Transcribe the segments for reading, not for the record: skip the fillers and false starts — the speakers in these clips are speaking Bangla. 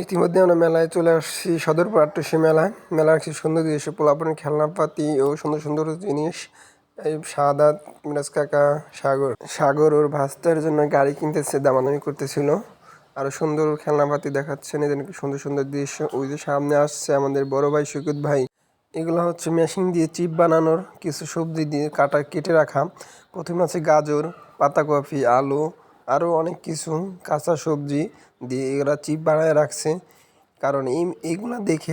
ইতিমধ্যে আমরা মেলায় চলে আসছি, সদরপুর আট্টসী মেলায়। মেলার কিছু সুন্দর দৃশ্য, পোলাপানের খেলনাপাতি ও সুন্দর সুন্দর জিনিস। এই সাদাত, মিরাজ কাকা, সাগর ওর ভাস্তার জন্য গাড়ি কিনতেছে, দামাদামি করতেছিল। আরো সুন্দর খেলনাপাতি দেখাচ্ছেন, এদের সুন্দর সুন্দর দৃশ্য। ওই যে সামনে আসছে আমাদের বড় ভাই সৈকত ভাই। এগুলো হচ্ছে মেশিন দিয়ে চিপ বানানোর, কিছু সবজি দিয়ে কেটে রাখা। প্রথমে আছে গাজর, পাতাকপি, আলু, আরও অনেক কিছু কাঁচা সবজি দিয়ে এরা চিপ বানায় রাখছে। কারণ এইগুলা দেখে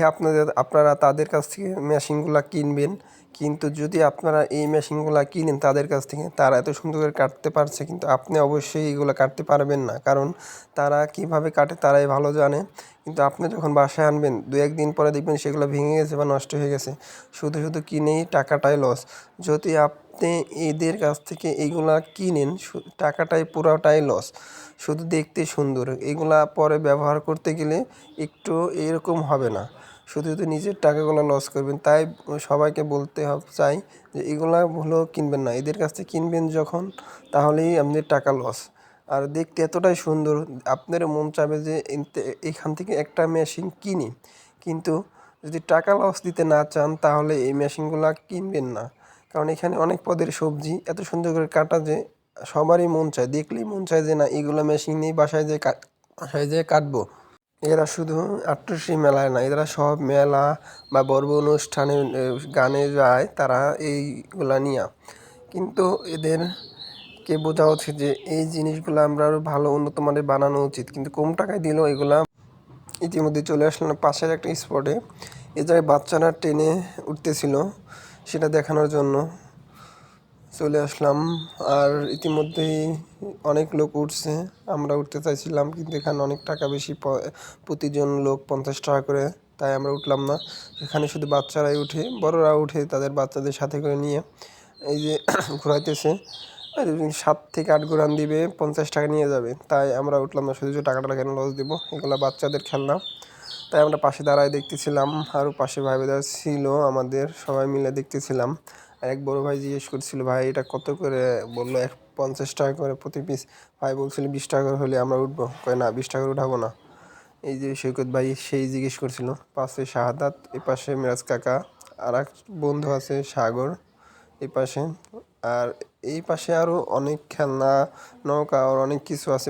আপনারা তাদের কাছ থেকে মেশিনগুলা কিনবেন। কিন্তু যদি আপনারা এই মেশিনগুলা কিনেন তাদের কাছ থেকে, তারা এত সুন্দর করে কাটতে পারছে, কিন্তু আপনি অবশ্যই এইগুলো কাটতে পারবেন না। কারণ তারা কিভাবে কাটে তারাই ভালো জানে। কিন্তু আপনি যখন বাসায় আনবেন, 2-1 দিন পরে দেখবেন সেগুলো ভেঙে গেছে বা নষ্ট হয়ে গেছে। শুধু শুধু কিনেই টাকাটাই লস। যদি আপনি এদের কাছ থেকে এইগুলা কিনেন, টাকাটাই পুরোটাই লস। শুধু দেখতে সুন্দর, এগুলা পরে ব্যবহার করতে গেলে একটু এরকম হবে না। শুধু শুধু নিজের টাকাগুলো লস করবেন। তাই সবাইকে বলতে চাই যে এগুলা হলো কিনবেন না। এদের কাছ থেকে কিনবেন যখন, তাহলেই আপনাদের টাকা লস। আর দেখতে এতটাই সুন্দর, আপনার মন চাবে যে এখান থেকে একটা মেশিন কিনি। কিন্তু যদি টাকা লস দিতে না চান, তাহলে এই মেশিনগুলো কিনবেন না। কারণ এখানে অনেক পদের সবজি এত সুন্দর করে কাটা যে সবারই মন চায়, দেখলেই মন চায় যে না, এগুলো মেশিন নেই, বাসায় যেয়ে কাটবো। এরা শুধু আট্টসী মেলায় না, এরা সব মেলা বা বড় অনুষ্ঠানে গানে যায় তারা এইগুলা নিয়ে। কিন্তু এদেরকে বোঝা উচিত যে এই জিনিসগুলো আমরা আরও ভালো উন্নত মানের বানানো উচিত। কিন্তু কম টাকায় দিলেও এগুলা। ইতিমধ্যে চলে আসলাম পাশের একটা স্পটে। এ জায়গায় বাচ্চারা ট্রেনে উঠতেছিল, সেটা দেখানোর জন্য চলে আসলাম। আর ইতিমধ্যেই অনেক লোক উঠছে, আমরা উঠতে চাইছিলাম, কিন্তু এখানে অনেক টাকা বেশি, প্রতিজন লোক 50 টাকা করে। তাই আমরা উঠলাম না। এখানে শুধু বাচ্চারাই উঠে, বড়রা উঠে তাদের বাচ্চাদের সাথে করে নিয়ে। এই যে ঘোরাইতেছে, 7 থেকে 8 ঘোরান দিবে, 50 টাকা নিয়ে যাবে। তাই আমরা উঠলাম না, শুধু টাকাটা কেন লস দেবো, এগুলো বাচ্চাদের খেলনা। তাই আমরা পাশে দাঁড়ায় দেখতেছিলাম। আরও পাশে ভাই বোনেরা ছিল আমাদের, সবাই মিলে দেখতেছিলাম। আর এক বড় ভাই জিজ্ঞেস করছিল, ভাই এটা কত করে? বললো 50 টাকা করে প্রতি পিস। ভাই বলছিল 20 টাকা করে হলে আমরা উঠবো। কয় না, 20 টাকা করে উঠাবো না। এই যে সৈকত ভাই সেই জিজ্ঞেস করছিল। পাশে শাহাদাত, এ পাশে মিরাজ কাকা, আর এক বন্ধু আছে সাগর এই পাশে। আর এই পাশে আরও অনেক খেলনা, নৌকা আর অনেক কিছু আছে।